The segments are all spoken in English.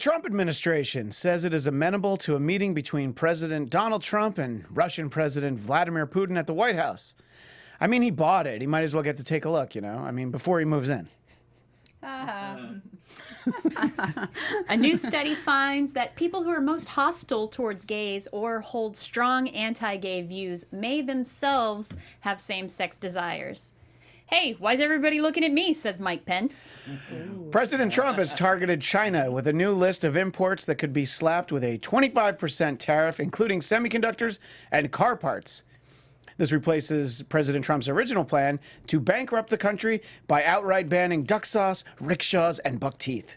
Trump administration says it is amenable to a meeting between President Donald Trump and Russian President Vladimir Putin at the White House. I mean, he bought it. He might as well get to take a look, you know? I mean, before he moves in. A new study finds that people who are most hostile towards gays or hold strong anti-gay views may themselves have same-sex desires. Hey, why is everybody looking at me, says Mike Pence. President Trump has targeted China with a new list of imports that could be slapped with a 25% tariff, including semiconductors and car parts. This replaces President Trump's original plan to bankrupt the country by outright banning duck sauce, rickshaws, and buck teeth.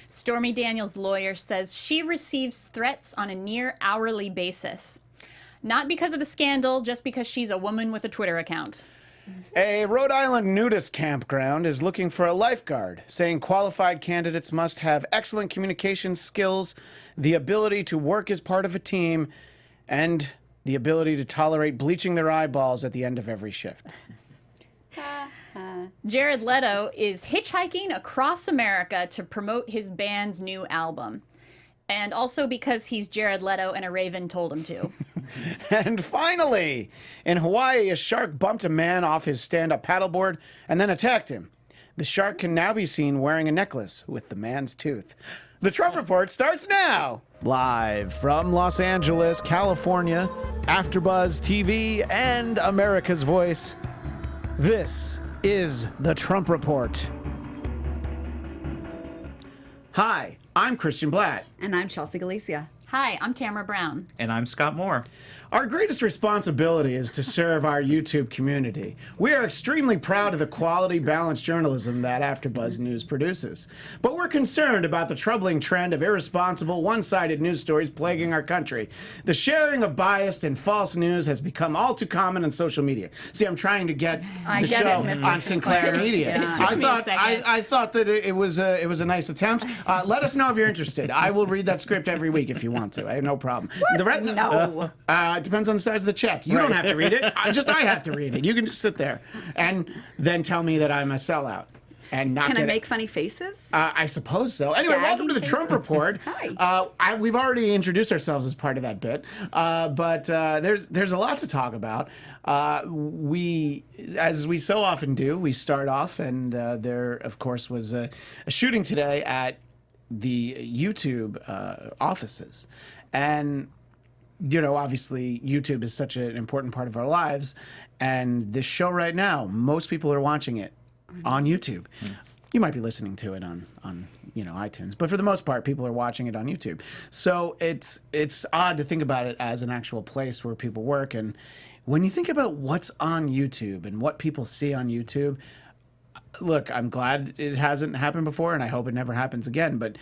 Stormy Daniels' lawyer says she receives threats on a near-hourly basis. Not because of the scandal, just because she's a woman with a Twitter account. A Rhode Island nudist campground is looking for a lifeguard, saying qualified candidates must have excellent communication skills, the ability to work as part of a team, and the ability to tolerate bleaching their eyeballs at the end of every shift. Jared Leto is hitchhiking across America to promote his band's new album. And also because he's Jared Leto and a raven told him to. And finally, in Hawaii, a shark bumped a man off his stand-up paddleboard and then attacked him. The shark can now be seen wearing a necklace with the man's tooth. The Trump Report starts now. Live from Los Angeles, California, AFTERBUZZ TV and America's Voice, this is the Trump Report. Hi, I'm Christian Bladt. And I'm Chelsea Galicia. Hi, I'm Tamra Brown. And I'm Scott Moore. Our greatest responsibility is to serve our YouTube community. We are extremely proud of the quality, balanced journalism that AfterBuzz News produces. But we're concerned about the troubling trend of irresponsible, one-sided news stories plaguing our country. The sharing of biased and false news has become all too common on social media. See, I'm trying to get the show on Sinclair Media. Yeah. I thought that it was a nice attempt. Let us know if you're interested. I will read that script every week if you want to. I have no problem. No. It depends on the size of the check. You don't have to read it. I have to read it. You can just sit there and then tell me that I'm a sellout. And not Can I make funny faces? I suppose so. Anyway, welcome to the Trump Report. Hi. We've already introduced ourselves as part of that bit, but there's a lot to talk about. We, as we so often do, we start off, and there, of course, was a shooting today at the YouTube offices. And you know, obviously, YouTube is such an important part of our lives. And this show right now, most people are watching it on YouTube. You might be listening to it on iTunes. But for the most part, people are watching it on YouTube. So it's odd to think about it as an actual place where people work. And when you think about what's on YouTube and what people see on YouTube, look, I'm glad it hasn't happened before, and I hope it never happens again. But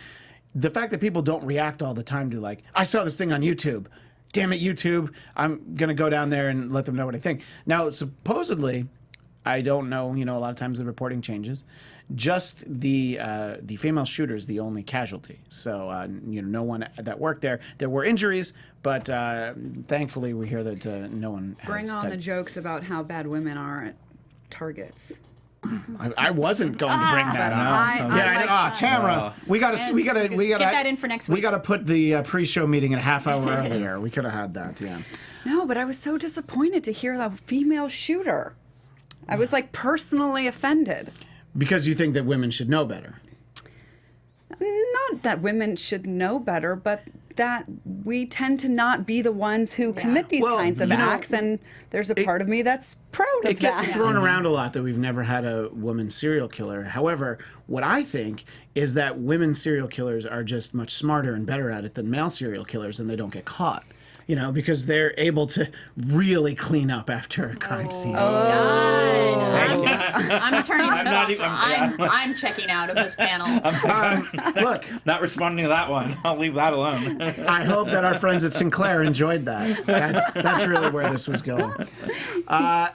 the fact that people don't react all the time to, like, I saw this thing on YouTube. Damn it, YouTube. I'm going to go down there and let them know what I think. Now, supposedly, I don't know, a lot of times the reporting changes. Just the female shooter is the only casualty. So, no one that worked there. There were injuries, but thankfully we hear that no one has Bring on died. the jokes about how bad women are at Targets. I wasn't going to bring that up. Tamra, we got to Get that in for next week. We got to put the pre-show meeting a half hour earlier. We could have had that. Yeah. No, but I was so disappointed to hear the female shooter. I was personally offended. Because you think that women should know better. Not that women should know better, but that we tend to not be the ones who commit these kinds of acts, and there's a part of me that's proud of that. It gets thrown around a lot that we've never had a woman serial killer. However, what I think is that women serial killers are just much smarter and better at it than male serial killers, and they don't get caught. Because they're able to really clean up after a crime scene. I'm turning this off. I'm checking out of this panel. Look, Not responding to that one. I'll leave that alone. I hope that our friends at Sinclair enjoyed that. That's really where this was going.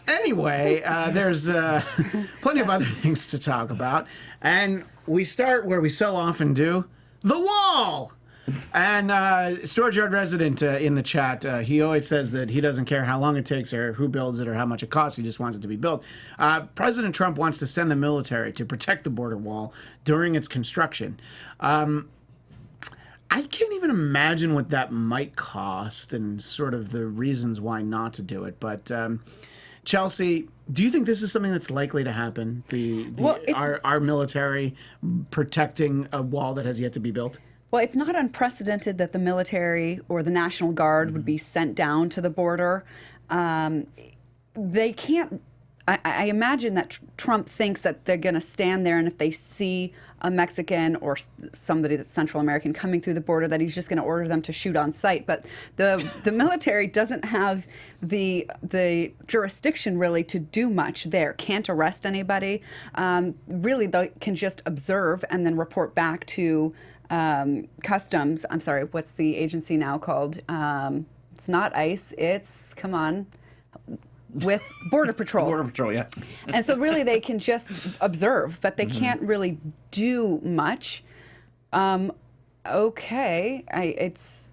Anyway, there's plenty of other things to talk about. And we start where we so often do, the wall. And Storage Yard Resident in the chat, he always says that he doesn't care how long it takes or who builds it or how much it costs. He just wants it to be built. President Trump wants to send the military to protect the border wall during its construction. I can't even imagine what that might cost and sort of the reasons why not to do it. But Chelsea, do you think this is something that's likely to happen? Our military protecting a wall that has yet to be built? Well, it's not unprecedented that the military or the National Guard would be sent down to the border. They can't. I imagine that Trump thinks that they're going to stand there, and if they see a Mexican or somebody that's Central American coming through the border, that he's just going to order them to shoot on sight. But the military doesn't have the jurisdiction really to do much there. Can't arrest anybody. Really, they can just observe and then report back to Customs. I'm sorry, what's the agency now called? It's not ICE. It's with Border Patrol. Border Patrol, yes. And so really they can just observe, but they can't really do much. Okay, it's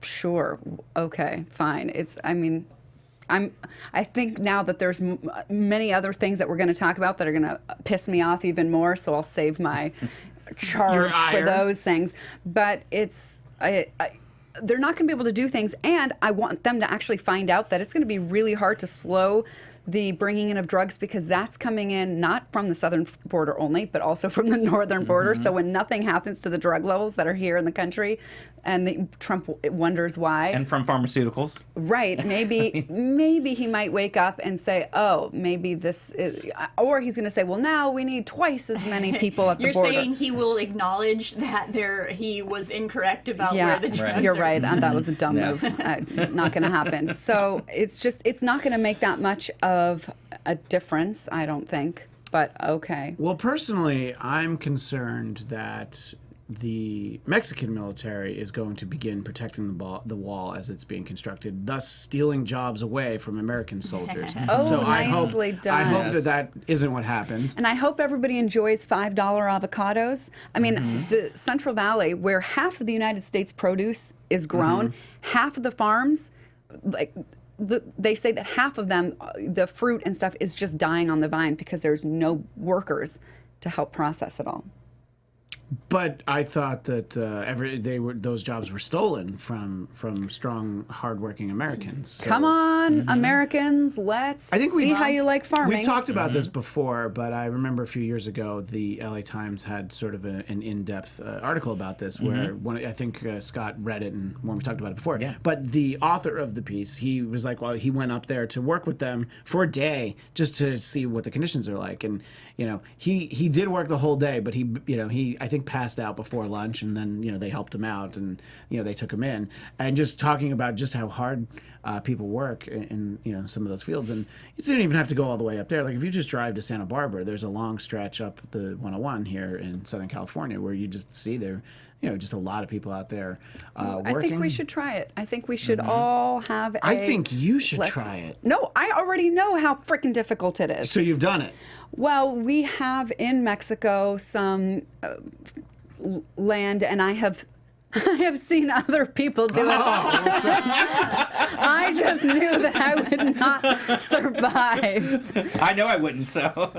sure. Okay, fine. I think now that there's many other things that we're going to talk about that are going to piss me off even more, so I'll save my charge for those things. But they're not going to be able to do things, and I want them to actually find out that it's going to be really hard to slow the bringing in of drugs, because that's coming in not from the southern border only, but also from the northern border. So when nothing happens to the drug levels that are here in the country, and Trump wonders why. And from pharmaceuticals. Right. Maybe he might wake up and say, oh, maybe this is, or he's going to say, well, now we need twice as many people at the border. You're saying he will acknowledge that he was incorrect about where the drugs are. You're right. That was a dumb move. Not going to happen. So it's not going to make that much of a difference, I don't think. But okay. Well, personally, I'm concerned that the Mexican military is going to begin protecting the wall as it's being constructed, thus stealing jobs away from American soldiers. So nicely done. I hope that isn't what happens. And I hope everybody enjoys $5 avocados. I mean, the Central Valley, where half of the United States produce is grown, half of the farms, they say that half of them, the fruit and stuff, is just dying on the vine because there's no workers to help process it all. But I thought that those jobs were stolen from strong, hardworking Americans. So. Come on, Americans, let's see how you like farming. We've talked about this before, but I remember a few years ago, the LA Times had sort of an in-depth article about this, where I think Scott read it and when we talked about it before. Yeah. But the author of the piece, he was like, well, he went up there to work with them for a day just to see what the conditions are like, and he did work the whole day, but he I think passed out before lunch, and then they helped him out, and they took him in, and just talking about just how hard people work in some of those fields. And you didn't even have to go all the way up there. Like if you just drive to Santa Barbara, there's a long stretch up the 101 here in Southern California where you just see there just a lot of people out there working. I think we should try it. I think we should all have I think you should try it. No, I already know how freaking difficult it is. So you've done it. Well, we have in Mexico some land, and I have seen other people do it. I just knew that I would not survive. I know I wouldn't, so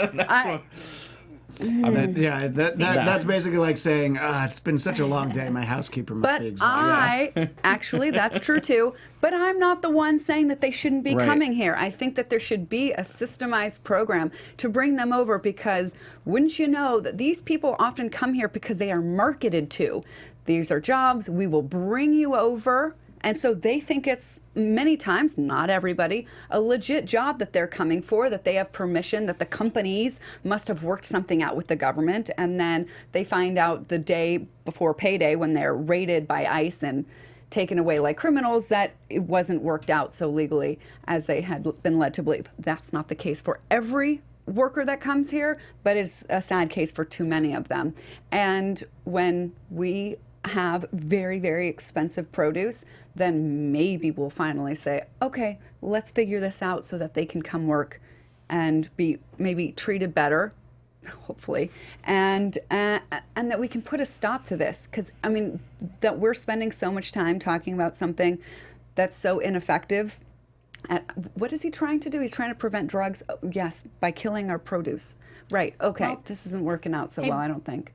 that's basically like saying, it's been such a long day, my housekeeper must be exhausted. Actually, that's true too, but I'm not the one saying that they shouldn't be coming here. I think that there should be a systemized program to bring them over, because wouldn't you know that these people often come here because they are marketed to. These are jobs, we will bring you over. And so they think it's, many times, not everybody, a legit job that they're coming for, that they have permission, that the companies must have worked something out with the government. And then they find out the day before payday, when they're raided by ICE and taken away like criminals, that it wasn't worked out so legally as they had been led to believe. That's not the case for every worker that comes here, but it's a sad case for too many of them. And when we have very, very expensive produce, then maybe we'll finally say, okay, let's figure this out so that they can come work and be maybe treated better hopefully, and that we can put a stop to this, because I mean that we're spending so much time talking about something that's so ineffective. What is he trying to do? He's trying to prevent drugs. Oh, yes, by killing our produce. Right. Okay. Well, this isn't working out so well, I don't think.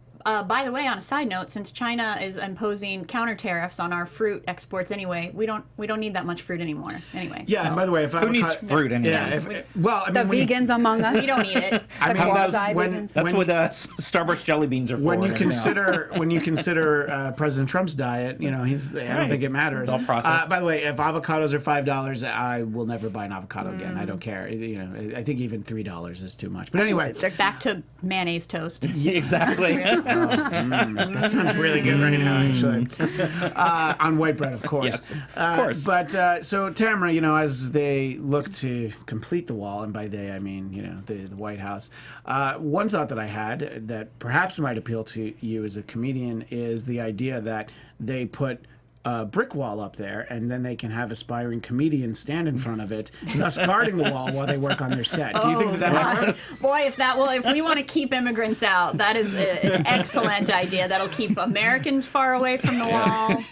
By the way, on a side note, since China is imposing counter tariffs on our fruit exports anyway, we don't need that much fruit anymore. Anyway. Yeah, so. and by the way, if Who needs fruit anyway? Yeah, well, I The mean, when vegans among us. We don't need it. I mean, quasi-vegans. That's what Starburst jelly beans are for. when you and everything else. consider President Trump's diet, you know, I don't think it matters. It's all processed. By the way, if avocados are $5, I will never buy an avocado again. I don't care. You know, I think even $3 is too much. But anyway, Back to mayonnaise toast. Yeah, exactly. that sounds really good right now, actually. On white bread, of course. Yes, of course. But so Tamra, you know, as they look to complete the wall, and by they I mean, you know, the White House. One thought that I had that perhaps might appeal to you as a comedian is the idea that they put a brick wall up there, and then they can have aspiring comedians stand in front of it, thus guarding the wall while they work on their set. Do you think that might work? Boy, if we want to keep immigrants out, that is an excellent idea. That'll keep Americans far away from the wall.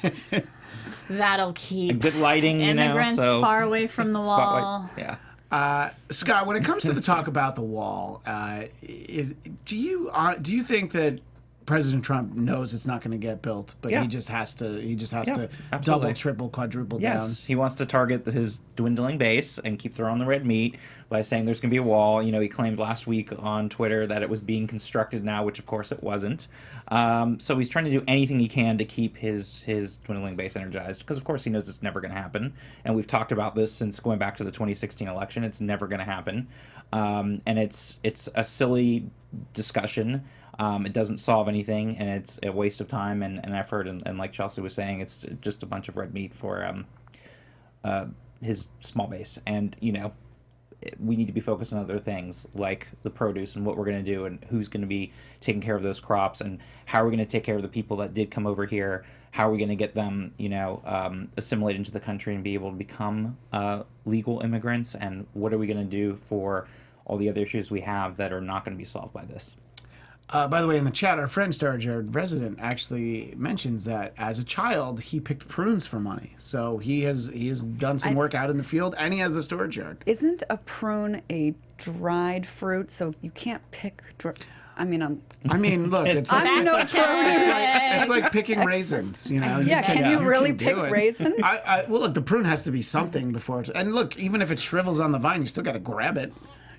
That'll keep Good lighting, immigrants so far away from the wall. Spotlight. Yeah. Scott, when it comes to the talk about the wall, do you think that President Trump knows it's not going to get built, but Yeah. he just has to double, absolutely. triple, quadruple Yes, down? he wants to target his dwindling base and keep throwing the red meat by saying there's going to be a wall. You know, he claimed last week on Twitter that it was being constructed now, which of course it wasn't. So he's trying to do anything he can to keep his dwindling base energized, because of course he knows it's never going to happen. And we've talked about this since going back to the 2016 election. It's never going to happen, and it's a silly discussion. It doesn't solve anything, and it's a waste of time and effort. And like Chelsea was saying, it's just a bunch of red meat for his small base. And, you know, we need to be focused on other things like the produce and what we're going to do and who's going to be taking care of those crops and how are we going to take care of the people that did come over here. How are we going to get them, you know, assimilated into the country and be able to become legal immigrants? And what are we going to do for all the other issues we have that are not going to be solved by this? By the way, in the chat, our friend Storage Yard Resident actually mentions that as a child he picked prunes for money. So he has done some work out in the field, and he has a storage yard. Isn't a prune a dried fruit? So you can't pick. I mean, look, it's like, I'm no it's like picking raisins, you know. Yeah, can you really can do pick it. raisins? Well, look, the prune has to be something before it, and look, even if it shrivels on the vine, you still got to grab it.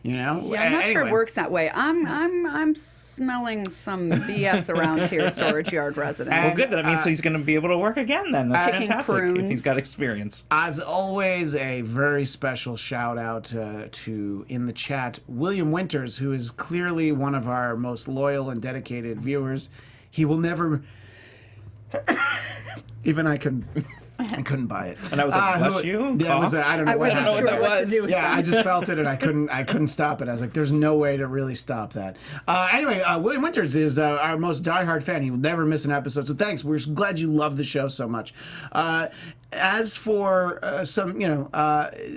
You know? Yeah, I'm not sure Anyway. it works that way. I'm smelling some BS around here, Storage Yard Resident. Well, good. That means he's going to be able to work again then. That's Picking fantastic if prunes. he's got experience. As always, a very special shout out to, in the chat, William Winters, who is clearly one of our most loyal and dedicated viewers. He will never... Even I couldn't buy it. And I was like, bless you? Yeah, it was, I don't know I what wasn't happened. sure that what to was. do with Yeah, that. I just felt it, and I couldn't stop it. I was like, "There's no way to really stop that." Anyway, William Winters is our most diehard fan. He will never miss an episode. So thanks. We're glad you love the show so much. As for some, you know,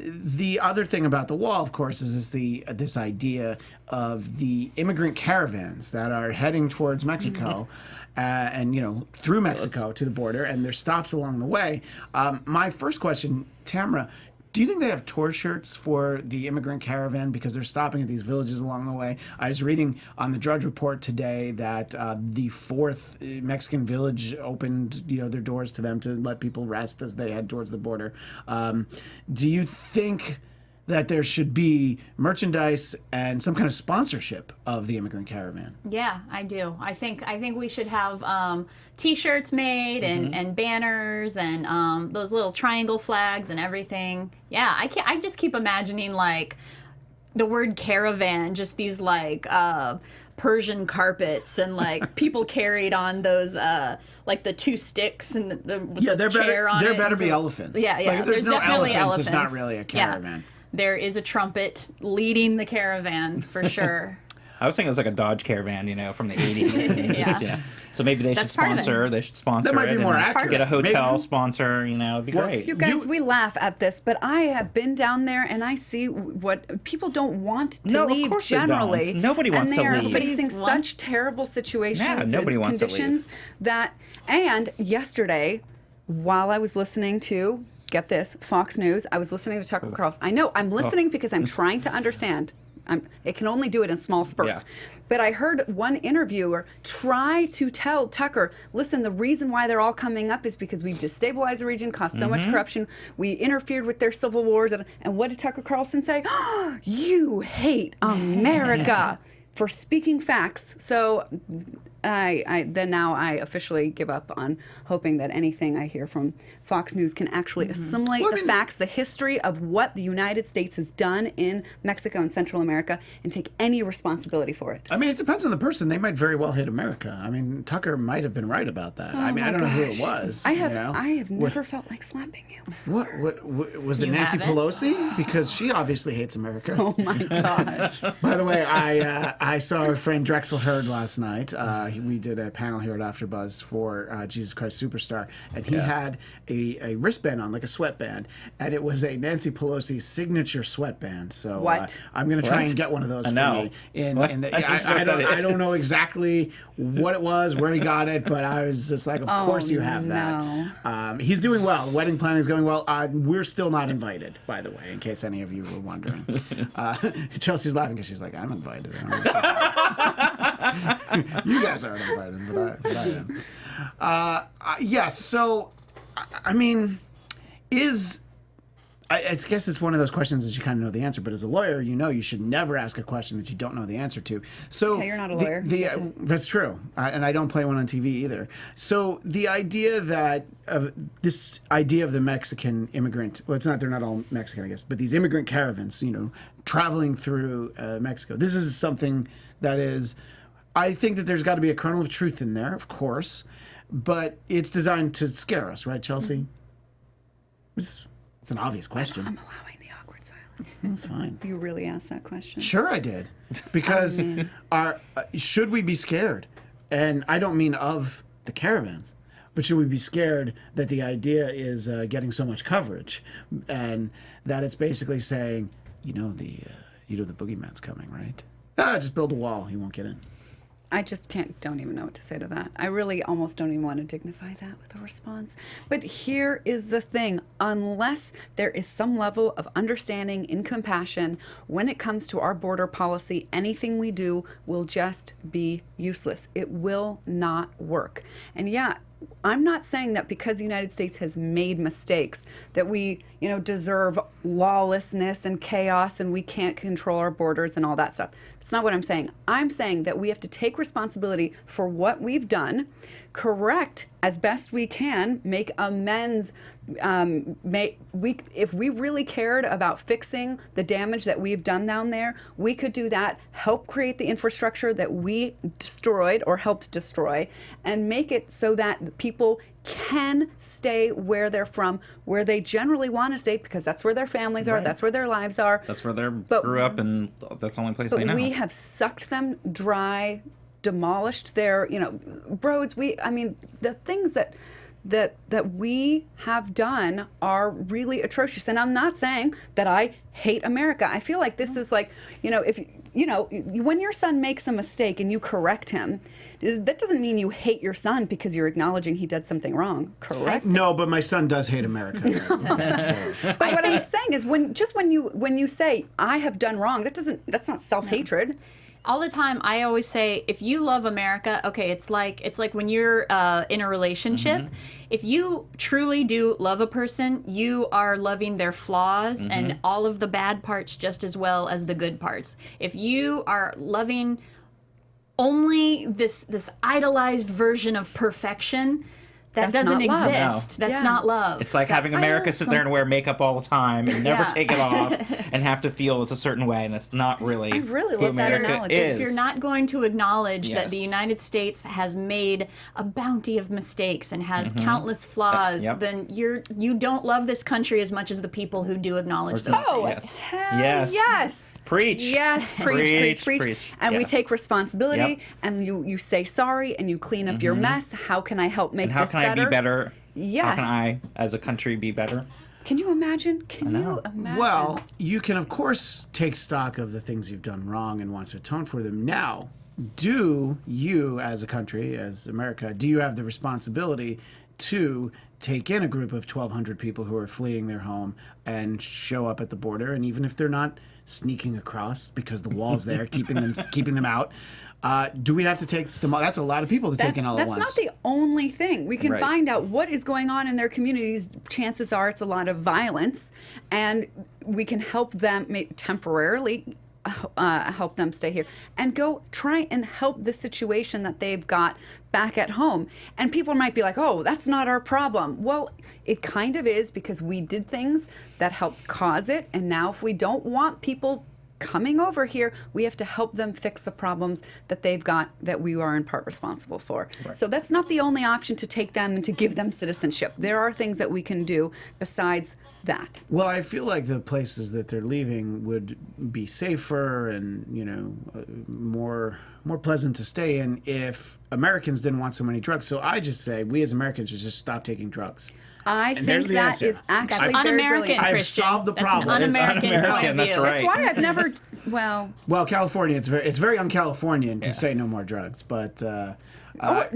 the other thing about the wall, of course, is this idea of the immigrant caravans that are heading towards Mexico. And, you know, through Mexico to the border, and there's stops along the way. My first question, Tamra, do you think they have tour shirts for the immigrant caravan because they're stopping at these villages along the way? I was reading on the Drudge Report today that the fourth Mexican village opened, you know, their doors to them to let people rest as they head towards the border. Do you think that there should be merchandise and some kind of sponsorship of the immigrant caravan? Yeah, I do. I think we should have T-shirts made and banners and those little triangle flags and everything. Yeah, I just keep imagining like the word caravan, just these like Persian carpets and like people carried on those like the two sticks and the chair on it. There better be elephants. Yeah, yeah. Like, if there's no definitely elephants, it's not elephants. really a Yeah. caravan. There is a trumpet leading the caravan for sure. I was thinking it was like a Dodge Caravan, from the 80s. And just, so maybe they That's should part of it. sponsor. They should sponsor That might be it more and accurate. get a hotel Maybe. sponsor. It'd be great. You guys, we laugh at this, but I have been down there and I see what people don't want to No, of leave course they don't. generally. Nobody wants and to they leave. are facing Please, what? such terrible situations Yeah, nobody and wants to leave. conditions that. And yesterday, while I was listening to, get this, Fox News, I was listening to Tucker Carlson. I know I'm listening because I'm trying to understand. It can only do it in small spurts. Yeah. But I heard one interviewer try to tell Tucker, listen, the reason why they're all coming up is because we destabilized the region, caused so much corruption, we interfered with their civil wars. And what did Tucker Carlson say? You hate America for speaking facts. So now I officially give up on hoping that anything I hear from Fox News can actually assimilate the facts, the history of what the United States has done in Mexico and Central America, and take any responsibility for it. I mean, it depends on the person. They might very well hate America. I mean, Tucker might have been right about that. I mean, I don't know who it was. I have never felt like slapping you. What was it? You Nancy haven't? Pelosi? Because she obviously hates America. Oh my gosh. By the way, I saw our friend Drexel Hurd last night. We did a panel here at AFTERBUZZ for Jesus Christ Superstar, and he had a wristband on, like a sweatband, and it was a Nancy Pelosi signature sweatband. So What? I'm going to try What? and get one of those I for know. me. In What? the, I don't know what that I don't is. know exactly what it was, where he got it, but I was just like, of course you have no. that. He's doing well. The wedding planning is going well. We're still not invited, by the way, in case any of you were wondering. Chelsea's laughing because she's like, I'm invited. You guys aren't invited, but I am. Yes, so, I mean, I guess it's one of those questions that you kind of know the answer, but as a lawyer, you should never ask a question that you don't know the answer to. So okay, you're not a lawyer. That's true, and I don't play one on TV either. So the idea that this idea of the Mexican immigrant, well, they're not all Mexican, I guess, but these immigrant caravans, traveling through Mexico. This is something that is, I think that there's got to be a kernel of truth in there, of course, but it's designed to scare us, right, Chelsea? It's an obvious question. I'm allowing the awkward silence. That's fine. You really asked that question? Sure, I did. Because should we be scared? And I don't mean of the caravans, but should we be scared that the idea is getting so much coverage, and that it's basically saying, the boogeyman's coming, right? Just build a wall. He won't get in. I just don't even know what to say to that. I really almost don't even want to dignify that with a response. But here is the thing. Unless there is some level of understanding and compassion when it comes to our border policy, anything we do will just be useless. It will not work. And yeah, I'm not saying that because the United States has made mistakes that we, deserve lawlessness and chaos and we can't control our borders and all that stuff. That's not what I'm saying. I'm saying that we have to take responsibility for what we've done, correct as best we can, make amends. If we really cared about fixing the damage that we've done down there, we could do that, help create the infrastructure that we destroyed or helped destroy, and make it so that people can stay where they're from, where they generally want to stay, because that's where their families are, Right. that's where their lives are. That's where they grew up, and that's the only place they know. But we have sucked them dry, demolished their, roads. The things that we have done are really atrocious. And I'm not saying that I hate America. I feel like this is like, if when your son makes a mistake and you correct him, that doesn't mean you hate your son because you're acknowledging he did something wrong. Correct? No, but my son does hate America. But what I'm saying is when you say I have done wrong, that's not self-hatred. All the time, I always say, if you love America, okay, it's like when you're in a relationship. Mm-hmm. If you truly do love a person, you are loving their flaws Mm-hmm. and all of the bad parts just as well as the good parts. If you are loving only this idolized version of perfection, That That's doesn't not love. exist. That's Yeah. not love. It's like having America sit there and wear makeup all the time and never Yeah. take it off and have to feel it's a certain way, and it's not really I really who love that America analogy. is. If you're not going to acknowledge that Yes. the United States has made a bounty of mistakes and has countless flaws, Yep. then you don't love this country as much as the people who do acknowledge those Oh, things. Yes. hell Yes. yes. Preach. Yes, preach. And we Yeah. take responsibility, Yep. and you say sorry, and you clean up your mess. How can I help make And how this can better? I be better? How Yes. can I, as a country, be better? Can you imagine? Can know. you imagine? Well, you can, of course, take stock of the things you've done wrong and want to atone for them. Now, do you, as a country, as America, do you have the responsibility to take in a group of 1,200 people who are fleeing their home and show up at the border? And even if they're not sneaking across because the wall's there, keeping them out, do we have to take them all? That's a lot of people to take in all at that's once. not the only thing. We can Right. find out what is going on in their communities. Chances are it's a lot of violence, and we can help them temporarily help them stay here and go try and help the situation that they've got back at home. And people might be like, oh, that's not our problem. Well, it kind of is, because we did things that helped cause it. And now if we don't want people coming over here, we have to help them fix the problems that they've got that we are in part responsible for. So that's not the only option, to take them and to give them citizenship. There are things that we can do besides that. Well, I feel like the places that they're leaving would be safer and, more pleasant to stay in if Americans didn't want so many drugs. So I just say we as Americans should just stop taking drugs. I And think there's the that answer. is actually That's very un-American, brilliant. I've Christian. solved the That's problem. an It is un-American point un-American, of that's view. right. That's why I've never, well, Well, California, it's very un-Californian to say no more drugs, but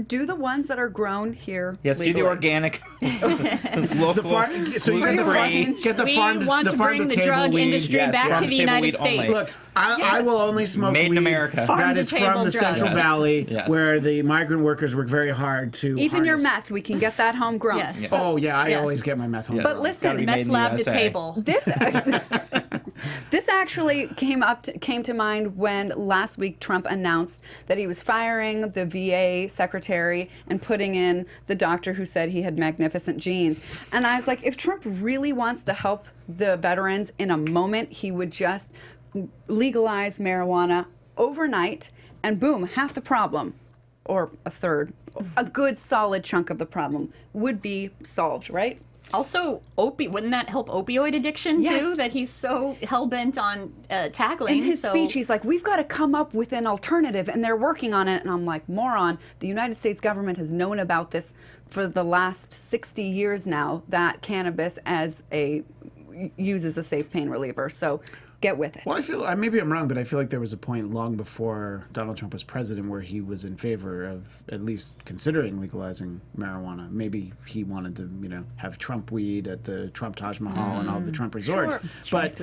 do the ones that are grown here Yes, do the legally. organic, local, so you get the gluten-free. get the We farm want the to farm bring the table drug weed. industry Yes, back farm to to the table United weed only. States. Look, I will only smoke Made in weed America. Farm that to is from table the drugs. Central Yes. Valley, Yes. where the migrant workers work very hard to Even your harness. meth, we can get that homegrown. Yes. Yes. Oh yeah, I Yes. always get my meth home. Yes. But Gotta listen, be made Meth in the lab to USA. table. This actually came to mind when last week Trump announced that he was firing the VA secretary and putting in the doctor who said he had magnificent genes. And I was like, if Trump really wants to help the veterans, in a moment he would just legalize marijuana overnight, and boom, half the problem, or a third, a good solid chunk of the problem would be solved, right? Also, wouldn't that help opioid addiction too? Yes. That he's so hell bent on tackling. In his so- speech, he's like, we've got to come up with an alternative, and they're working on it. And I'm like, moron, the United States government has known about this for the last 60 years now, that cannabis uses a safe pain reliever. So get with it. Well, I feel maybe I'm wrong, but I feel like there was a point long before Donald Trump was president where he was in favor of at least considering legalizing marijuana. Maybe he wanted to, have Trump weed at the Trump Taj Mahal and all the Trump resorts. But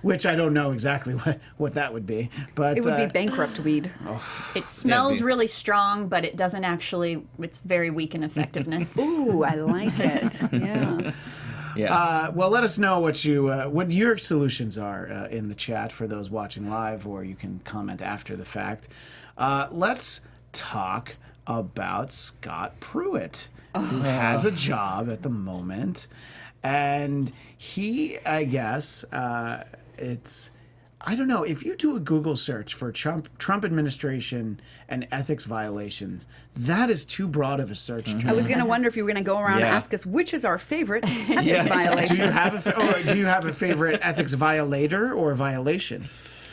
which I don't know exactly what that would be. But It would be bankrupt weed. It smells be. really strong, but it doesn't actually. It's very weak in effectiveness. Ooh, I like it. Yeah. Yeah. well, let us know what your solutions are in the chat for those watching live, or you can comment after the fact. Let's talk about Scott Pruitt, who has a job at the moment, and he, I guess, I don't know, if you do a Google search for Trump administration and ethics violations, that is too broad of a search term. I was going to wonder if you were going to go around and Yeah. ask us which is our favorite ethics Yes. violation. Do you have a favorite ethics violator or violation?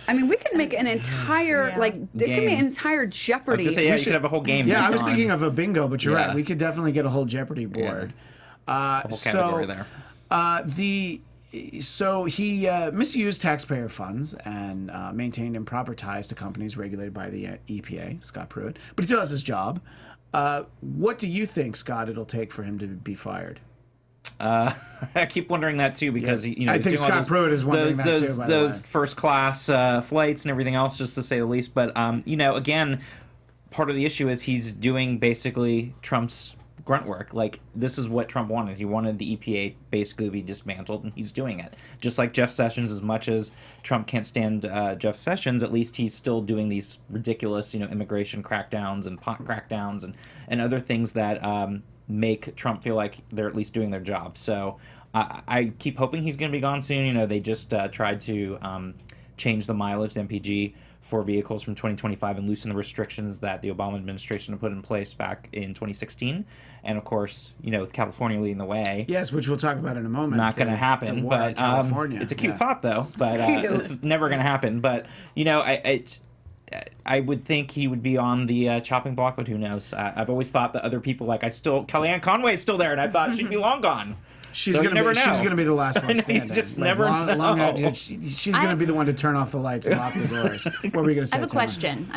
I mean, we can make an entire, Yeah. there can be Game. an entire I was Jeopardy. gonna say, you could have a whole game. Yeah, just I was on thinking of a bingo, but you're Yeah. right. We could definitely get a whole Jeopardy board. a whole category there. So he misused taxpayer funds and maintained improper ties to companies regulated by the EPA, Scott Pruitt. But he still has his job. What do you think, Scott, it'll take for him to be fired? I keep wondering that too, because I he's think doing all Scott those, Pruitt is wondering that those, too, by the those way. first class flights and everything else, just to say the least. But again, part of the issue is he's doing basically Trump's grunt work. Like, this is what Trump wanted. He wanted the EPA basically to be dismantled, and he's doing it. Just like Jeff Sessions, as much as Trump can't stand Jeff Sessions, at least he's still doing these ridiculous, immigration crackdowns and pot crackdowns and other things that make Trump feel like they're at least doing their job. So I keep hoping he's going to be gone soon. They just tried to change the mileage, the MPG, for vehicles from 2025 and loosen the restrictions that the Obama administration put in place back in 2016. And of course, with California leading the way. Yes, which we'll talk about in a moment. Not going to happen, but it's a cute thought, though. But it's never going to happen. But I would think he would be on the chopping block, but who knows? I've always thought that other people, Kellyanne Conway is still there, and I thought she'd be long gone. She's going to be the last one standing. You just never know. She's going to be the one to turn off the lights and lock the doors. What were you going to say? I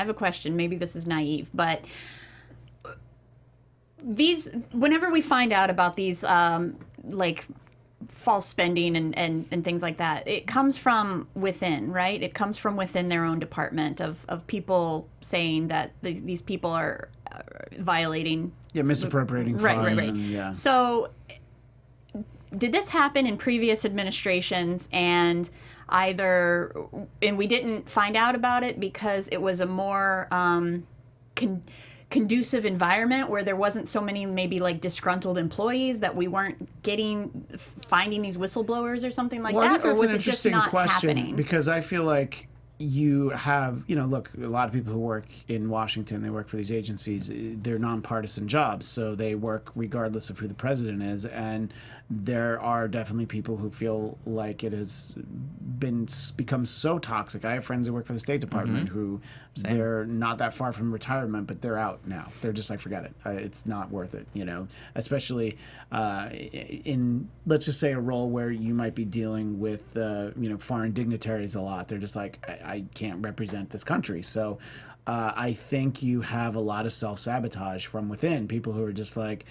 have a question. Maybe this is naive, but whenever we find out about these false spending and things like that, it comes from within, right? It comes from within their own department of people saying that these people are violating. Yeah, misappropriating funds. Right. And, So did this happen in previous administrations and we didn't find out about it because it was a more conducive environment where there wasn't so many maybe disgruntled employees that we weren't finding these whistleblowers or something like that? I think that's or was an interesting it just not question happening? Because I feel like you have, look, a lot of people who work in Washington, they work for these agencies, they're nonpartisan jobs, so they work regardless of who the president is, and there are definitely people who feel like it has become so toxic. I have friends who work for the State Department who they're not that far from retirement, but they're out now. They're just like, forget it. It's not worth it, especially in, let's just say, a role where you might be dealing with, foreign dignitaries a lot. They're just like, I can't represent this country. So I think you have a lot of self-sabotage from within. People who are just like,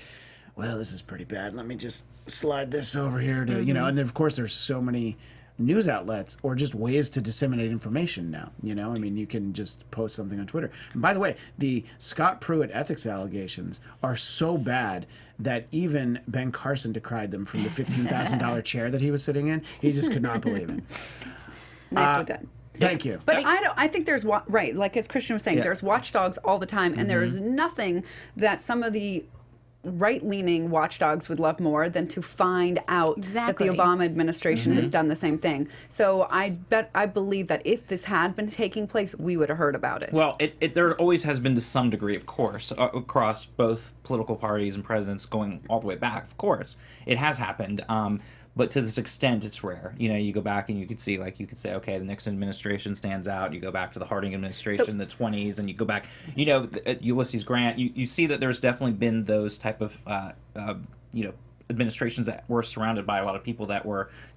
well, this is pretty bad. Let me just slide this over here to, and then, of course, there's so many news outlets or just ways to disseminate information now. You can just post something on Twitter. And by the way, the Scott Pruitt ethics allegations are so bad that even Ben Carson decried them from the $15,000 chair that he was sitting in. He just could not believe it. Nicely done. Thank you. But I think there's right, like as Christian was saying, there's watchdogs all the time, and there's nothing that some of the right-leaning watchdogs would love more than to find out that the Obama administration has done the same thing. So I believe that if this had been taking place, we would have heard about it. Well, there always has been to some degree, of course, across both political parties and presidents going all the way back. Of course, it has happened. But to this extent, it's rare. You go back and you could see, okay, the Nixon administration stands out. You go back to the Harding administration in the 20s, and you go back, Ulysses Grant. You see that there's definitely been those type of, administrations that were surrounded by a lot of people that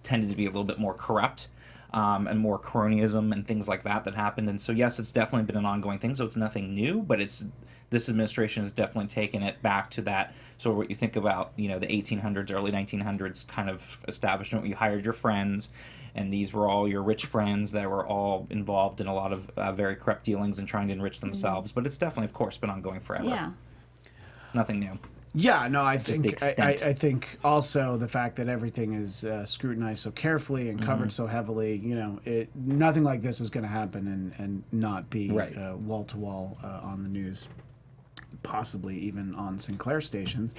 tended to be a little bit more corrupt. And more cronyism and things like that happened. And so, yes, it's definitely been an ongoing thing. So it's nothing new, but this administration has definitely taken it back to that. So what you think about, the 1800s, early 1900s kind of establishment where you hired your friends, and these were all your rich friends that were all involved in a lot of very corrupt dealings and trying to enrich themselves. But it's definitely, of course, been ongoing forever. Yeah. It's nothing new. Yeah, no, I think also the fact that everything is scrutinized so carefully and covered so heavily, nothing like this is going to happen and not be wall to wall on the news, possibly even on Sinclair stations,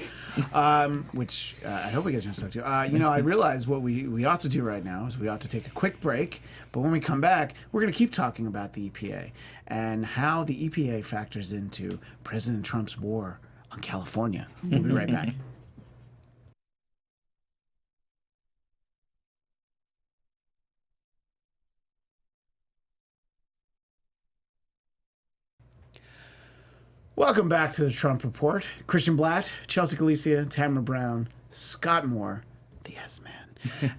which I hope we get a chance to talk to. I realize what we ought to do right now is we ought to take a quick break, but when we come back, we're going to keep talking about the EPA and how the EPA factors into President Trump's war on California. We'll be right back. Welcome back to the Trump Report. Christian Bladt, Chelsea Galicia, Tamra Brown, Scott Moore, the S-Man.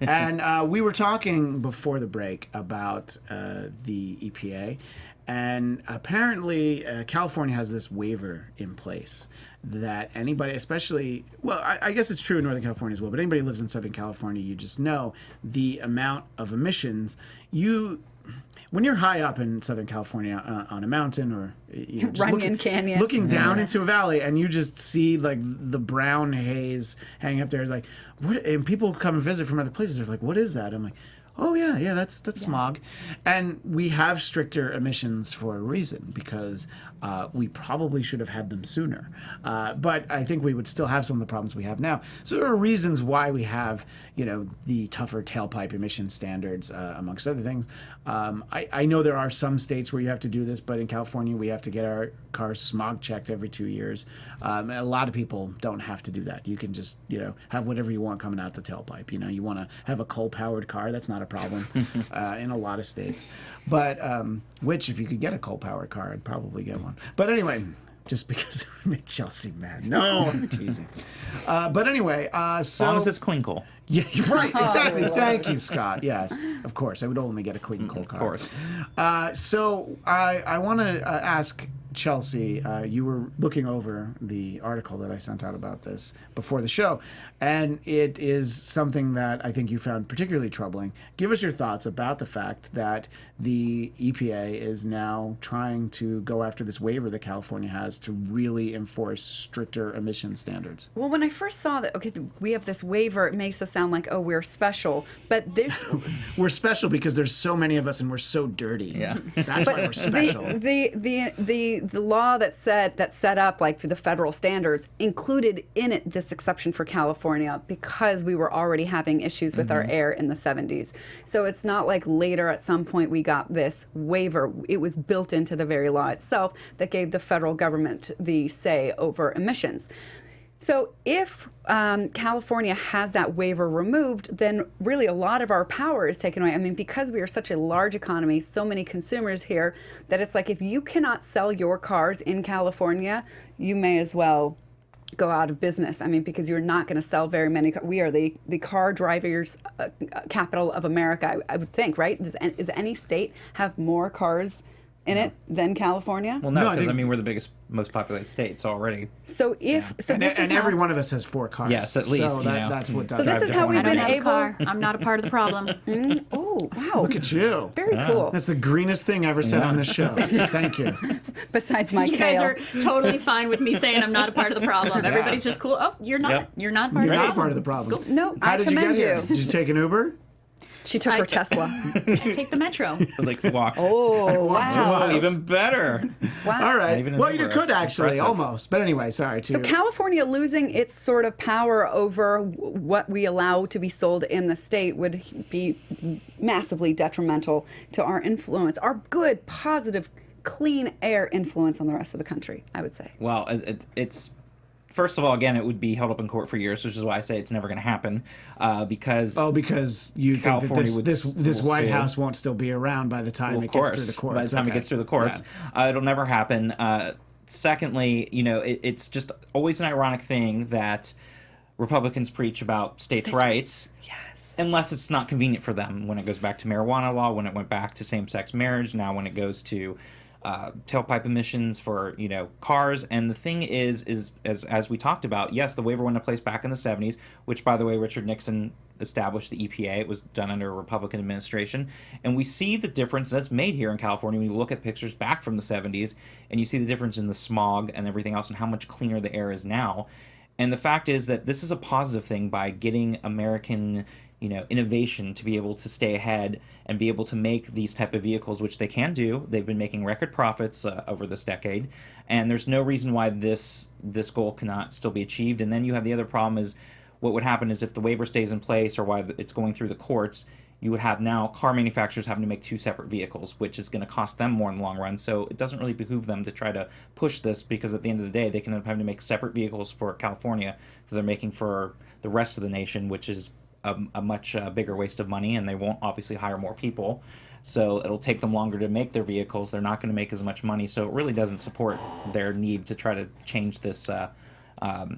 And we were talking before the break about the EPA. And apparently, California has this waiver in place that anybody, especially, well, I guess it's true in Northern California as well, but anybody who lives in Southern California, you just know the amount of emissions. when you're high up in Southern California on a mountain or just Runyon Canyon, looking down into a valley, and you just see like the brown haze hanging up there, it's like what? And people come and visit from other places. They're like, "What is that?" I'm like, "Oh yeah, that's smog," and we have stricter emissions for a reason because we probably should have had them sooner. But I think we would still have some of the problems we have now. So there are reasons why we have, the tougher tailpipe emission standards, amongst other things. I know there are some states where you have to do this, but in California we have to get our cars smog checked every 2 years. A lot of people don't have to do that. You can just, have whatever you want coming out the tailpipe. You want to have a coal-powered car, that's not a problem in a lot of states. But, which if you could get a coal-powered car, I'd probably get one. But anyway, just because it would make Chelsea mad. No, I'm teasing. But anyway, so... As long as it's clean coal. Yeah, right, exactly. Thank you, Scott. Yes, of course. I would only get a clean coal car. Of course. So I want to ask Chelsea, you were looking over the article that I sent out about this before the show, and it is something that I think you found particularly troubling. Give us your thoughts about the fact that the EPA is now trying to go after this waiver that California has to really enforce stricter emission standards. Well, when I first saw that, okay, we have this waiver, it makes us sound like, oh, we're special. But there's... We're special because there's so many of us and we're so dirty. Yeah. That's why we're special. The law that set up like the federal standards included in it this exception for California because we were already having issues with our air in the 70s. So it's not like later at some point we got this waiver. It was built into the very law itself that gave the federal government the say over emissions. So if California has that waiver removed, then really a lot of our power is taken away. I mean, because we are such a large economy, so many consumers here, that it's like if you cannot sell your cars in California, you may as well go out of business. I mean, because you're not going to sell very many cars. We are the car drivers capital of America, I would think, right? Does any state have more cars in it than California? Well, no, because we're the biggest, most populated states already. So every one of us has 4 cars. Yes, at least. So that's what does. So this is how we've been able. I'm not a part of the problem. Oh, wow! Look at you. Very cool. That's the greenest thing ever said on this show. Thank you. Besides my You guys are totally fine with me saying I'm not a part of the problem. Everybody's just cool. Oh, you're not. Yep. You're not part You're of the not problem. part of the problem. No, How I did you get commend here? you. Did you take an Uber? She took her Tesla. I take the metro. I was like, walked. Oh, walked to wow. a- Even better. Wow. All right. even an Well, you Uber. could actually, Impressive. almost. But anyway, sorry. So California losing its sort of power over what we allow to be sold in the state would be massively detrimental to our influence, our good, positive, clean air influence on the rest of the country, I would say. Well, it's... First of all, again, it would be held up in court for years, which is why I say it's never going to happen, because because you California think would that this White sue. House won't still be around by the time Well, it of gets course, through the courts. by the time it gets through the courts, it'll never happen. Secondly, it's just always an ironic thing that Republicans preach about states' rights. Yes. Unless it's not convenient for them. When it goes back to marijuana law, when it went back to same-sex marriage, now when it goes to tailpipe emissions for cars. And the thing is as we talked about, yes, the waiver went into place back in the 70s, which, by the way, Richard Nixon established the EPA. It was done under a Republican administration, and we see the difference that's made here in California when you look at pictures back from the 70s, and you see the difference in the smog and everything else and how much cleaner the air is now. And the fact is that this is a positive thing by getting American innovation to be able to stay ahead and be able to make these type of vehicles, which they can do. They've been making record profits over this decade, and there's no reason why this goal cannot still be achieved. And then you have the other problem is what would happen is if the waiver stays in place or why it's going through the courts, you would have now car manufacturers having to make 2 separate vehicles, which is going to cost them more in the long run. So it doesn't really behoove them to try to push this, because at the end of the day, they can end up having to make separate vehicles for California that they're making for the rest of the nation, which is a much bigger waste of money, and they won't obviously hire more people. So it'll take them longer to make their vehicles. They're not going to make as much money. So it really doesn't support their need to try to change this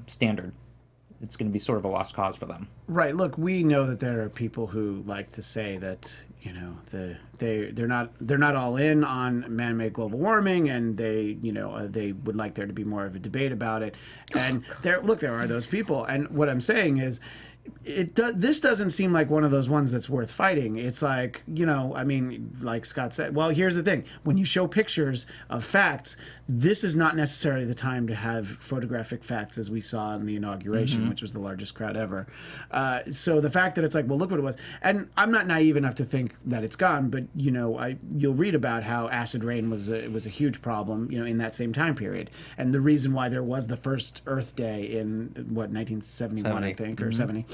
standard. It's going to be sort of a lost cause for them. Right. Look, we know that there are people who like to say that they're not all in on man-made global warming, and they would like there to be more of a debate about it. And there are those people. And what I'm saying is, this doesn't seem like one of those ones that's worth fighting. It's like, I mean, like Scott said, well, here's the thing. When you show pictures of facts, this is not necessarily the time to have photographic facts as we saw in the inauguration, which was the largest crowd ever. So the fact that it's like, well, look what it was. And I'm not naive enough to think that it's gone, but, you'll read about how acid rain was a huge problem, in that same time period. And the reason why there was the first Earth Day in, 1971, 70. I think, or 70,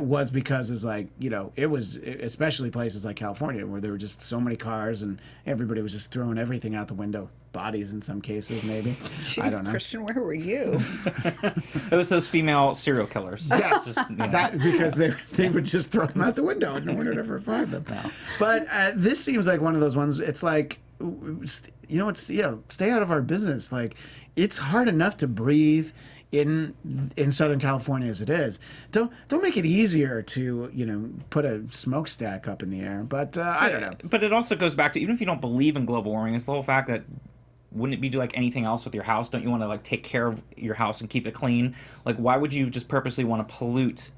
was because it's like, it was, especially places like California where there were just so many cars and everybody was just throwing everything out the window. Bodies in some cases, maybe. Jeez, I don't know. Christian, where were you? It was those female serial killers. Yes, that because they would just throw them out the window and no one would ever find them. No. But this seems like one of those ones. It's like, stay out of our business. Like, it's hard enough to breathe in Southern California as it is. Don't make it easier to put a smokestack up in the air. But I don't know. But it also goes back to, even if you don't believe in global warming, it's the whole fact that, wouldn't it be like anything else with your house? Don't you want to like take care of your house and keep it clean? Like, why would you just purposely want to pollute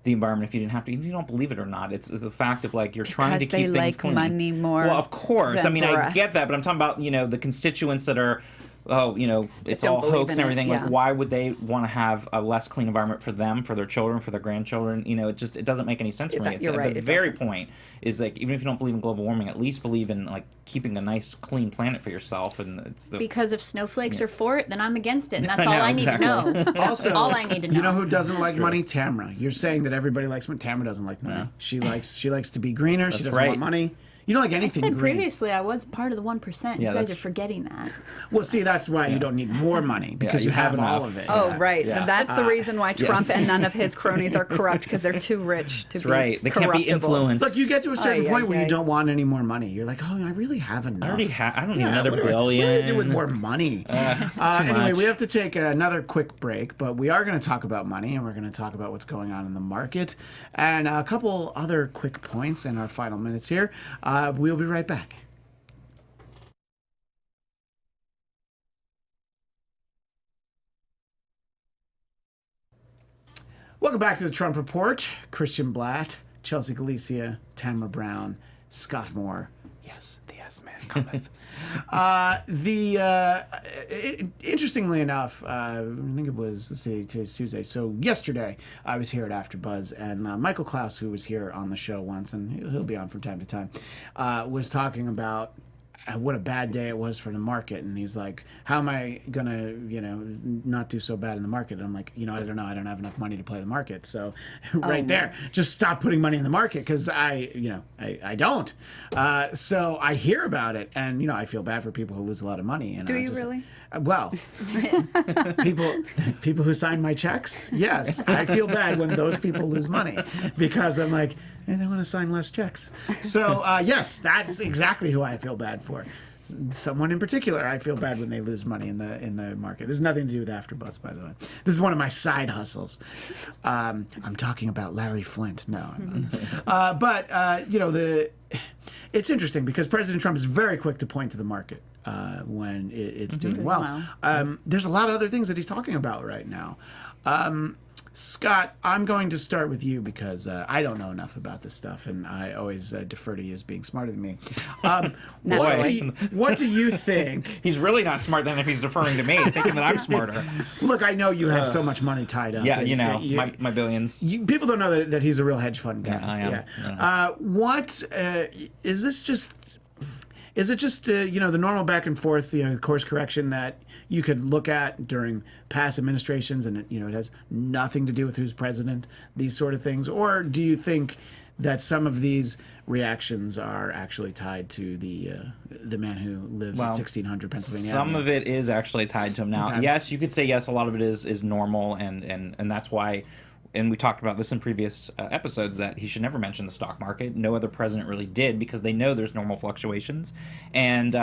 the environment if you didn't have to? Even if you don't believe it or not, it's the fact of like, you're trying to keep things like clean. money more. Well, of course. than I mean, breath. I get that, but I'm talking about the constituents that are, it's don't all believe hoax in and it, everything. yeah. Like, why would they want to have a less clean environment for them, for their children, for their grandchildren? It doesn't make any sense for me. You're right, The it very doesn't. point is like, even if you don't believe in global warming, at least believe in like keeping a nice, clean planet for yourself. And it's Because if snowflakes are for it, then I'm against it, and that's I all know, I need exactly. to know. Also, all I need to know. You know who doesn't like money? Tamra. You're saying that everybody likes money. Tamra doesn't like money. No. She likes to be greener. She That's doesn't right. want money. You don't like I anything said green. previously I was part of the 1%. Yeah, You guys that's- are forgetting that. Well, see, that's why you don't need more money because you you have have all enough. of it. Oh, Yeah. right. Yeah. That's the reason why Trump yes. and none of his cronies are corrupt, because they're too rich to That's be right. They can't be corruptible. influenced. Look, you get to a certain Ay, point ay, where ay. you don't want any more money. You're like, oh, I really have enough. I don't need another what billion. What do I do with more money? It's too Anyway, much. we have to take another quick break, but we are going to talk about money, and we're going to talk about what's going on in the market, and a couple other quick points in our final minutes here. We'll be right back. Welcome back to the Trump Report. Christian Bladt, Chelsea Galicia, Tamra Brown, Scott Moore. Yes, the S-Man cometh. Interestingly enough, I think it was, let's see, today's Tuesday. So yesterday, I was here at AfterBuzz, and Michael Klaus, who was here on the show once, and he'll be on from time to time, was talking about what a bad day it was for the market, and he's like, how am I gonna not do so bad in the market? And I'm like, I don't know, I don't have enough money to play the market, so right there, just stop putting money in the market, because I don't. So I hear about it, and I feel bad for people who lose a lot of money. And Do I you just, really? Well, people who sign my checks, yes, I feel bad when those people lose money, because I'm like, they want to sign less checks. So yes, that's exactly who I feel bad for. Someone in particular, I feel bad when they lose money in the market. This has nothing to do with AfterBuzz, by the way. This is one of my side hustles. I'm talking about Larry Flint. No, I'm not. But it's interesting because President Trump is very quick to point to the market when it's doing well. There's a lot of other things that he's talking about right now. Scott, I'm going to start with you because I don't know enough about this stuff, and I always defer to you as being smarter than me. What do you think? He's really not smart then if he's deferring to me, thinking that I'm smarter. Look, I know you have so much money tied up. Yeah, and, my billions. People don't know that he's a real hedge fund guy. Yeah, I am. Yeah. What is this just? Is it just the normal back and forth, course correction that you could look at during past administrations, and it has nothing to do with who's president, these sort of things, or do you think that some of these reactions are actually tied to the man who lives at 1600 Pennsylvania Some Avenue? of it is actually tied to him now. Okay. Yes, you could say yes. A lot of it is normal, and that's why. And we talked about this in previous episodes, that he should never mention the stock market. No other president really did, because they know there's normal fluctuations, and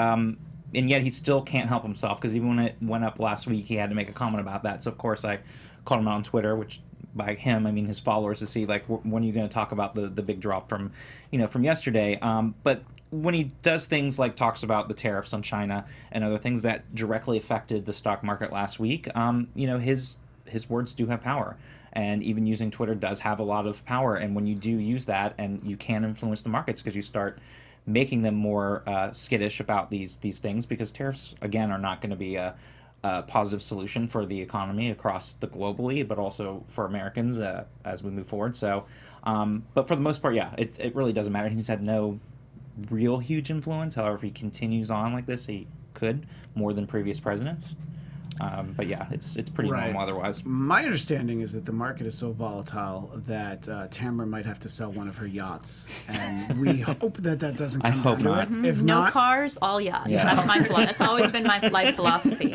yet he still can't help himself, because even when it went up last week, he had to make a comment about that. So of course I called him out on Twitter, which by him I mean his followers, to see like when are you going to talk about the big drop from yesterday. But when he does things like talks about the tariffs on China and other things that directly affected the stock market last week, his words do have power. And even using Twitter does have a lot of power. And when you do use that, and you can influence the markets because you start making them more skittish about these things, because tariffs, again, are not going to be a positive solution for the economy across the globally, but also for Americans as we move forward. So, but for the most part, yeah, it really doesn't matter. He's had no real huge influence. However, if he continues on like this, he could, more than previous presidents. But yeah, it's pretty normal otherwise. My understanding is that the market is so volatile that Tamra might have to sell one of her yachts, and we hope that doesn't come down to it. If No not, cars, all yachts. Yeah. That's always been my life philosophy.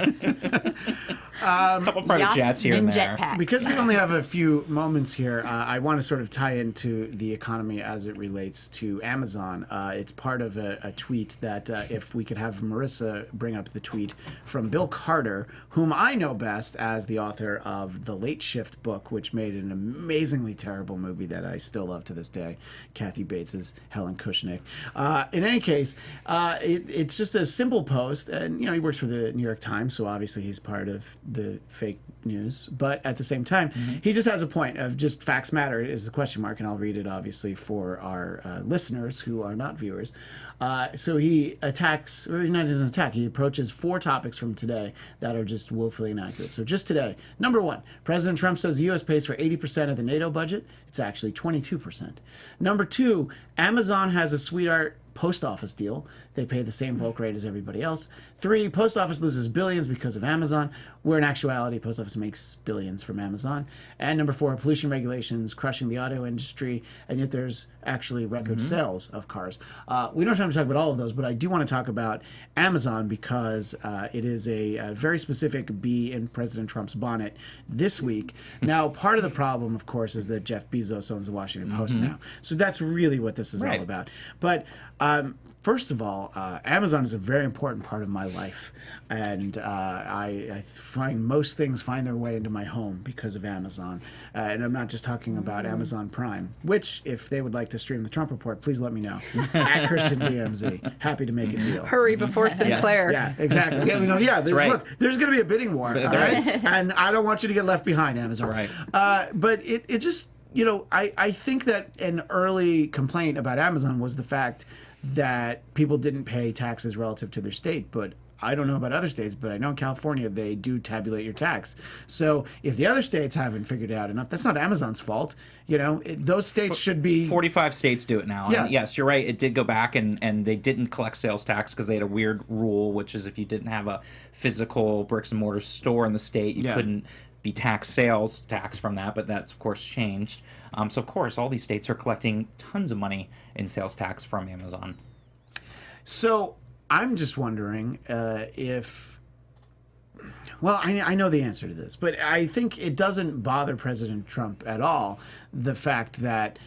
A couple private Yachts jets here and there. jetpacks. because we only have a few moments here, I want to sort of tie into the economy as it relates to Amazon. It's part of a tweet that if we could have Marissa bring up the tweet from Bill Carter, whom I know best as the author of the Late Shift book, which made an amazingly terrible movie that I still love to this day, Kathy Bates's Helen Kushnick. In any case, it's just a simple post, and he works for the New York Times, so obviously he's part of the fake news. But at the same time, he just has a point of just facts matter is a question mark, and I'll read it obviously for our listeners who are not viewers. So he attacks, or not doesn't attack, he approaches 4 topics from today that are just woefully inaccurate. So just today, number 1, President Trump says the U.S. pays for 80% of the NATO budget. It's actually 22%. Number 2, Amazon has a sweetheart post office deal. They pay the same bulk rate as everybody else. 3, post office loses billions because of Amazon, where in actuality, post office makes billions from Amazon. And number 4, pollution regulations crushing the auto industry, and yet there's actually record sales of cars. We don't have time to talk about all of those, but I do want to talk about Amazon because it is a very specific bee in President Trump's bonnet this week. Now, part of the problem, of course, is that Jeff Bezos owns the Washington Post now. So that's really what this is all about. But first of all, Amazon is a very important part of my life, and I find most things find their way into my home because of Amazon. And I'm not just talking about Amazon Prime, which, if they would like to stream the Trump Report, please let me know. At Christian DMZ. Happy to make a deal. Hurry before Sinclair. Yeah, exactly. Look, there's going to be a bidding war, all right? And I don't want you to get left behind, Amazon. Right. But it just, I think that an early complaint about Amazon was the fact that people didn't pay taxes relative to their state. But I don't know about other states, but I know in California they do tabulate your tax. So if the other states haven't figured it out enough, that's not Amazon's fault. Those states should be... 45 states do it now. Yeah. And yes, you're right. It did go back, and they didn't collect sales tax because they had a weird rule, which is if you didn't have a physical bricks and mortar store in the state, you couldn't be taxed sales tax from that. But that's, of course, changed. So, of course, all these states are collecting tons of money in sales tax from Amazon. So I'm just wondering if... Well, I know the answer to this, but I think it doesn't bother President Trump at all, the fact that,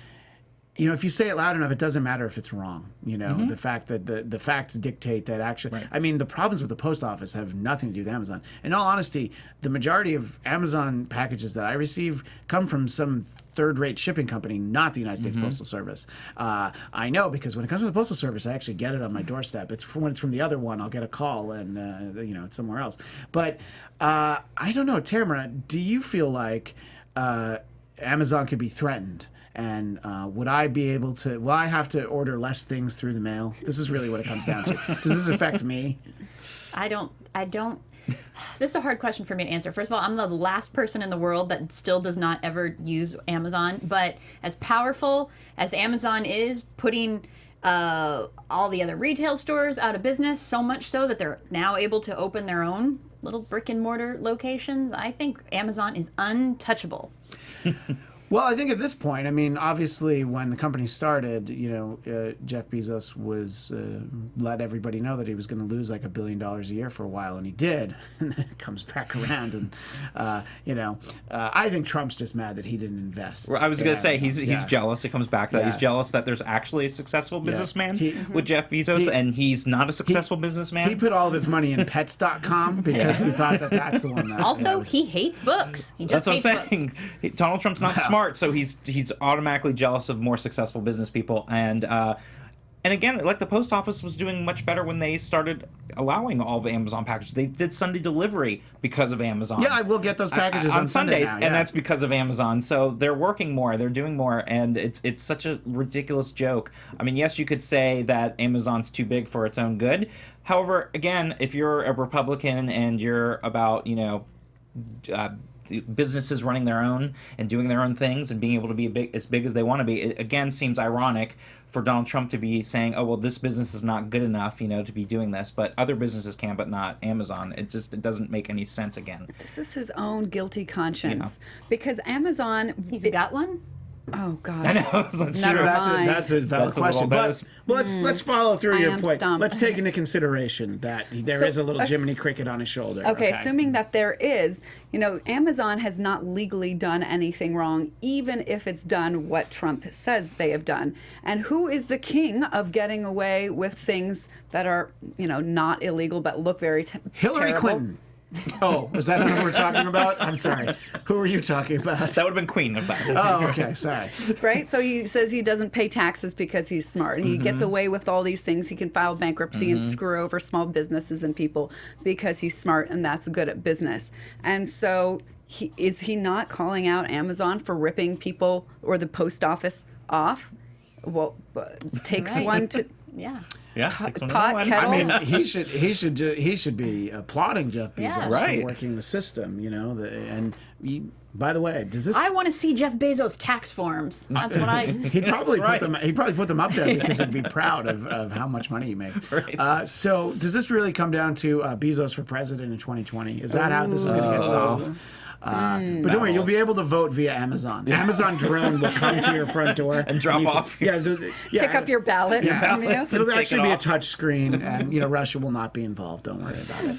if you say it loud enough, it doesn't matter if it's wrong. The fact that the facts dictate that actually... Right. I mean, the problems with the post office have nothing to do with Amazon. In all honesty, the majority of Amazon packages that I receive come from some third-rate shipping company, not the United States Postal Service. I know because when it comes from the Postal Service, I actually get it on my doorstep. When it's from the other one, I'll get a call and, it's somewhere else. But I don't know, Tamara, do you feel like Amazon could be threatened? And will I have to order less things through the mail? This is really what it comes down to. Does this affect me? I don't. This is a hard question for me to answer. First of all, I'm the last person in the world that still does not ever use Amazon. But as powerful as Amazon is, putting all the other retail stores out of business, so much so that they're now able to open their own little brick and mortar locations, I think Amazon is untouchable. Well, I think at this point, obviously when the company started, Jeff Bezos was let everybody know that he was going to lose like $1 billion a year for a while, and he did. And then it comes back around, and I think Trump's just mad that he didn't invest. I was going to say he's jealous. It comes back to that. He's jealous that there's actually a successful businessman with Jeff Bezos, and he's not a successful businessman. He put all of his money in Pets.com because he thought that that's the one. Also, he hates books. He just that's what I'm hates saying. Books. Donald Trump's not smart. So he's automatically jealous of more successful business people, and And again, like the post office was doing much better when they started allowing all the Amazon packages. They did Sunday delivery because of Amazon. Yeah, I will get those packages on Sundays, Sunday now, and that's because of Amazon. So they're working more, they're doing more, and it's such a ridiculous joke. I mean, yes, you could say that Amazon's too big for its own good. However, again, if you're a Republican and you're about, businesses running their own and doing their own things and being able to be as big as they want to be, it again seems ironic for Donald Trump to be saying, oh, well, this business is not good enough, to be doing this, but other businesses can, but not Amazon. It doesn't make any sense again. This is his own guilty conscience because Amazon... He's got one? Oh, God. I know. Never mind. That's a valid question. But let's follow through your point. Stumped. Let's take into consideration that there is a little Jiminy Cricket on his shoulder. Okay, assuming that there is, Amazon has not legally done anything wrong, even if it's done what Trump says they have done. And who is the king of getting away with things that are, not illegal but look very Hillary terrible? Clinton. Oh, is that who we're talking about? I'm sorry. Who are you talking about? That would have been Queen of that. Oh, okay. Sorry. Right? So he says he doesn't pay taxes because he's smart. He gets away with all these things. He can file bankruptcy and screw over small businesses and people because he's smart and that's good at business. And so is he not calling out Amazon for ripping people or the post office off? Well, it takes one to... Yeah. Yeah, pot, kettle. I mean, he should be applauding Jeff Bezos right. for working the system, by the way, does this? I want to see Jeff Bezos' tax forms. That's what I. He'd probably put them up there because he'd be proud of how much money he makes. Right. So does this really come down to Bezos for president in 2020? Is that how this is going to get solved? But don't worry, you'll be able to vote via Amazon. Amazon drone will come to your front door and drop off. Pick up your ballot. It'll actually be a touch screen, and Russia will not be involved. Don't worry about it.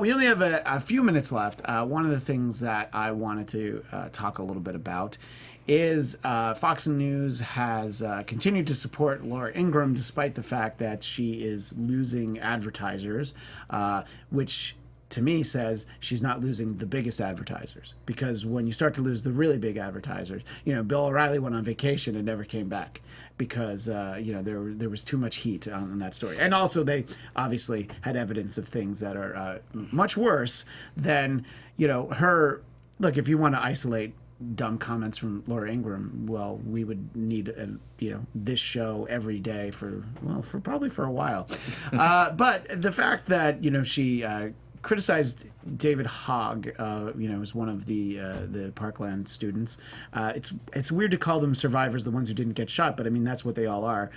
We only have a few minutes left. One of the things that I wanted to talk a little bit about is Fox News has continued to support Laura Ingraham despite the fact that she is losing advertisers, which to me says she's not losing the biggest advertisers, because when you start to lose the really big advertisers, Bill O'Reilly went on vacation and never came back because there was too much heat on that story, and also they obviously had evidence of things that are much worse than her. Look, if you want to isolate dumb comments from Laura Ingraham, well, we would need this show every day for probably a while. But the fact that she criticized David Hogg, as one of the Parkland students. It's weird to call them survivors, the ones who didn't get shot, but I mean that's what they all are.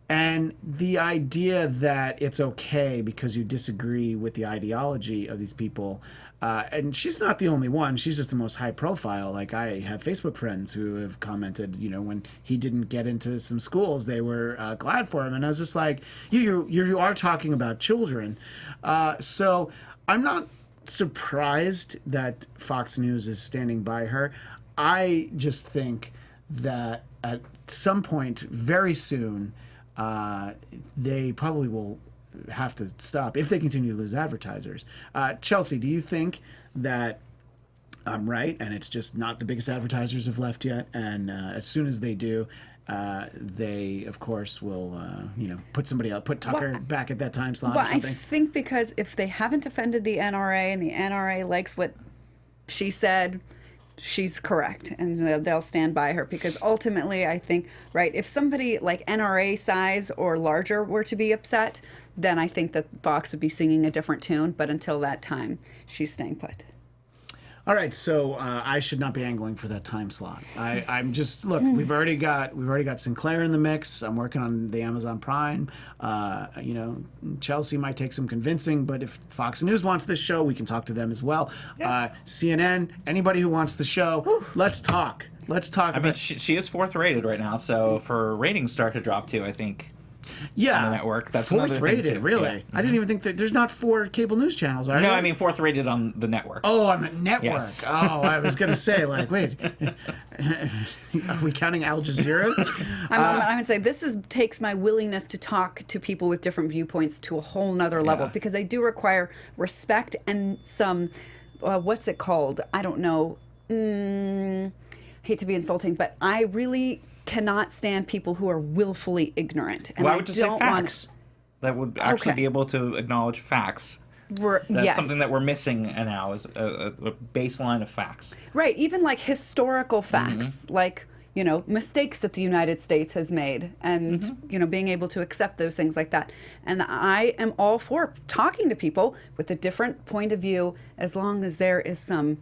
And the idea that it's okay because you disagree with the ideology of these people, and she's not the only one. She's just the most high profile. Like, I have Facebook friends who have commented, when he didn't get into some schools, they were glad for him. And I was just like, you are talking about children. So I'm not surprised that Fox News is standing by her. I just think that at some point very soon, they probably will have to stop if they continue to lose advertisers. Chelsea, do you think that I'm right and it's just not the biggest advertisers have left yet, and as soon as they do, they of course will put somebody else, put Tucker back at that time slot or something? I think because if they haven't offended the NRA and the NRA likes what she said, she's correct, and they'll stand by her, because ultimately I think, if somebody like NRA size or larger were to be upset, then I think that Fox would be singing a different tune, but until that time, she's staying put. All right, so I should not be angling for that time slot. I'm just we've already got Sinclair in the mix. I'm working on the Amazon Prime. Chelsea might take some convincing, but if Fox News wants this show, we can talk to them as well. Yeah. CNN, anybody who wants the show, let's talk. I mean, she is 4th rated right now, so for her ratings start to drop too, I think. Yeah, on the network. That's 4th rated, really? Yeah. I didn't even think that there's not 4 cable news channels, are there? No, I mean 4th rated on the network. Oh, on the network. Yes. Oh, I was gonna say, wait, are we counting Al Jazeera? I would say this takes my willingness to talk to people with different viewpoints to a whole nother level, because they do require respect and some, what's it called? I don't know. Hate to be insulting, but I really cannot stand people who are willfully ignorant. And Well, I would just say don't facts. That would actually Okay. be able to acknowledge facts. That's yes. something that we're missing now is a baseline of facts. Right, even like historical facts, like, you know, mistakes that the United States has made and, you know, being able to accept those things like that. And I am all for talking to people with a different point of view as long as there is some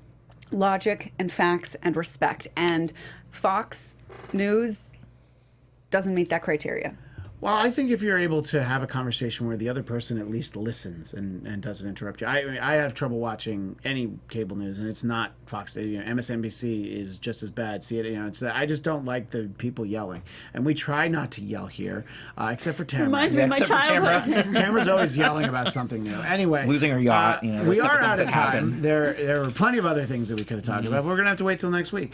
logic and facts and respect. And Fox News doesn't meet that criteria. Well, I think if you're able to have a conversation where the other person at least listens and doesn't interrupt you. I have trouble watching any cable news, and it's not Fox. You know, MSNBC is just as bad. See it, you know. I just don't like the people yelling, and we try not to yell here, except for Tamra. Reminds me of my Except for childhood. Tamra's always yelling about something new. Anyway, Losing her yacht, you know, we those type are of out things of that time. happen. There were plenty of other things that we could have talked about. But we're gonna have to wait till next week.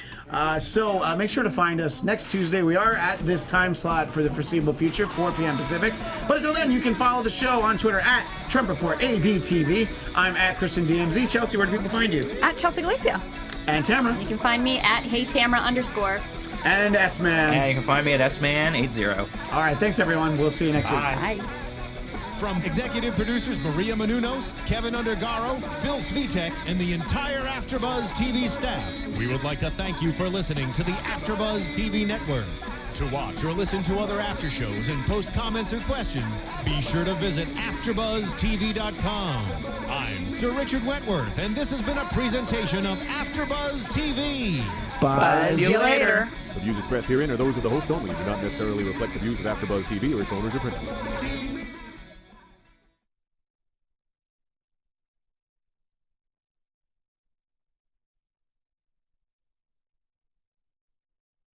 So make sure to find us next Tuesday. We are at this time slot for the foreseeable future, 4 p.m. Pacific. But until then, you can follow the show on Twitter at Trump Report ABTV. I'm at Christian DMZ. Chelsea, where do people find you? At Chelsea Galicia. And Tamra. You can find me at HeyTamra_. And S-Man. And you can find me at sman80. All right, thanks everyone. We'll see you next week. Bye. Bye. From executive producers Maria Menounos, Kevin Undergaro, Phil Svitek, and the entire AfterBuzz TV staff, we would like to thank you for listening to the AfterBuzz TV network. To watch or listen to other after shows and post comments or questions, be sure to visit AfterBuzzTV.com. I'm Sir Richard Wentworth, and this has been a presentation of AfterBuzz TV. Buzz See you later. The views expressed herein are those of the host only and do not necessarily reflect the views of AfterBuzz TV or its owners or principals.